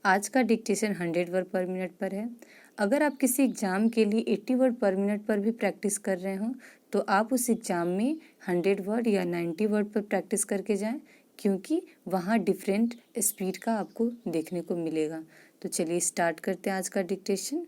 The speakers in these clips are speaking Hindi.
आज का डिक्टेशन 100 वर्ड पर मिनट पर है। अगर आप किसी एग्ज़ाम के लिए 80 वर्ड पर मिनट पर भी प्रैक्टिस कर रहे हो तो आप उस एग्ज़ाम में 100 वर्ड या 90 वर्ड पर प्रैक्टिस करके जाएं, क्योंकि वहाँ डिफरेंट स्पीड का आपको देखने को मिलेगा। तो चलिए स्टार्ट करते हैं आज का डिक्टेशन।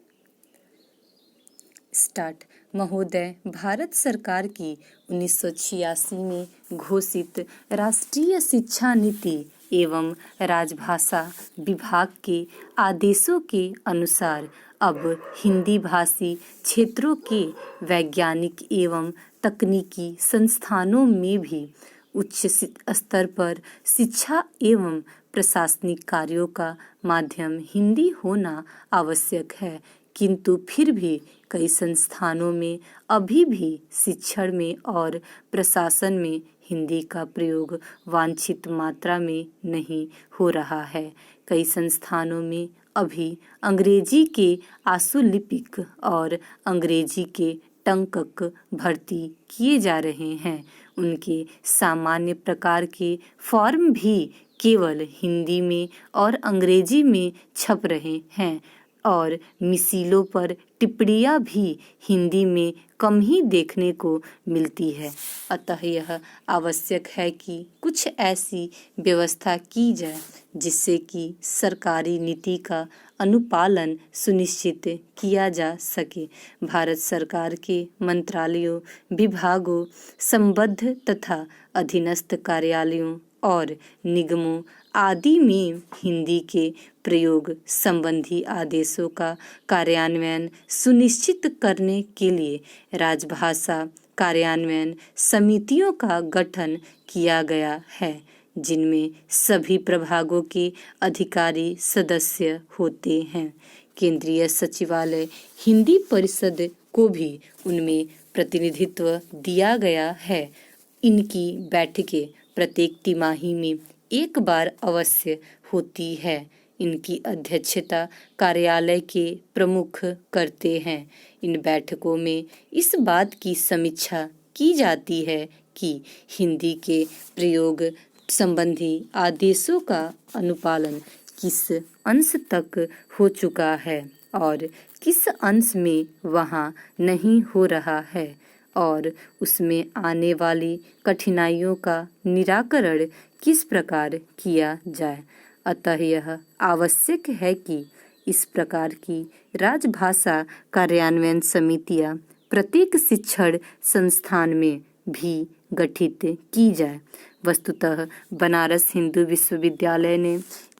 स्टार्ट। महोदय, भारत सरकार की 1986 में घोषित राष्ट्रीय शिक्षा नीति एवं राजभाषा विभाग के आदेशों के अनुसार अब हिंदी भाषी क्षेत्रों के वैज्ञानिक एवं तकनीकी संस्थानों में भी उच्च स्तर पर शिक्षा एवं प्रशासनिक कार्यों का माध्यम हिंदी होना आवश्यक है, किंतु फिर भी कई संस्थानों में अभी भी शिक्षण में और प्रशासन में हिंदी का प्रयोग वांछित मात्रा में नहीं हो रहा है। कई संस्थानों में अभी अंग्रेजी के आशुलिपिक और अंग्रेजी के टंकक भर्ती किए जा रहे हैं। उनके सामान्य प्रकार के फॉर्म भी केवल हिंदी में और अंग्रेजी में छप रहे हैं और मिसालों पर टिप्पणियाँ भी हिंदी में कम ही देखने को मिलती है। अतः यह आवश्यक है कि कुछ ऐसी व्यवस्था की जाए जिससे कि सरकारी नीति का अनुपालन सुनिश्चित किया जा सके। भारत सरकार के मंत्रालयों, विभागों, संबद्ध तथा अधीनस्थ कार्यालयों और निगमों आदि में हिंदी के प्रयोग संबंधी आदेशों का कार्यान्वयन सुनिश्चित करने के लिए राजभाषा कार्यान्वयन समितियों का गठन किया गया है, जिनमें सभी प्रभागों के अधिकारी सदस्य होते हैं। केंद्रीय सचिवालय हिंदी परिषद को भी उनमें प्रतिनिधित्व दिया गया है। इनकी बैठकें प्रत्येक तिमाही में एक बार अवश्य होती है। इनकी अध्यक्षता कार्यालय के प्रमुख करते हैं। इन बैठकों में इस बात की समीक्षा की जाती है कि हिंदी के प्रयोग संबंधी आदेशों का अनुपालन किस अंश तक हो चुका है और किस अंश में वहाँ नहीं हो रहा है और उसमें आने वाली कठिनाइयों का निराकरण किस प्रकार किया जाए। अतः यह आवश्यक है कि इस प्रकार की राजभाषा कार्यान्वयन समितियां प्रत्येक शिक्षण संस्थान में भी गठित की जाए। वस्तुतः बनारस हिंदू विश्वविद्यालय ने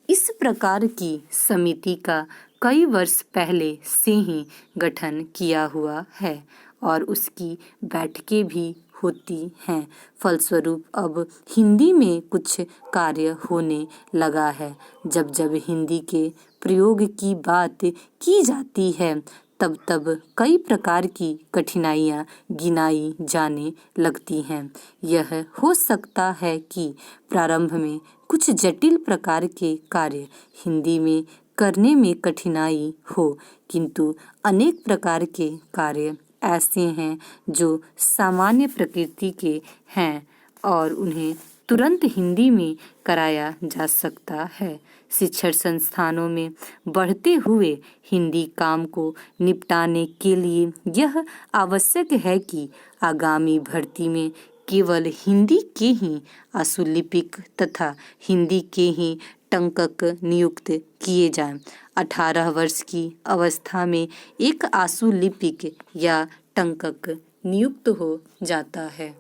इस प्रकार की समिति का कई वर्ष पहले से ही गठन किया हुआ है और उसकी बैठकें भी होती हैं। फलस्वरूप अब हिंदी में कुछ कार्य होने लगा है। जब जब हिंदी के प्रयोग की बात की जाती है तब तब कई प्रकार की कठिनाइयाँ गिनाई जाने लगती हैं। यह हो सकता है कि प्रारंभ में कुछ जटिल प्रकार के कार्य हिंदी में करने में कठिनाई हो, किंतु अनेक प्रकार के कार्य ऐसे हैं जो सामान्य प्रकृति के हैं और उन्हें तुरंत हिंदी में कराया जा सकता है। शिक्षण संस्थानों में बढ़ते हुए हिंदी काम को निपटाने के लिए यह आवश्यक है कि आगामी भर्ती में केवल हिंदी के ही आशुलिपिक तथा हिंदी के ही टंकक नियुक्त किए जाएं। 18 वर्ष की अवस्था में एक आशुलिपिक या टंकक नियुक्त हो जाता है।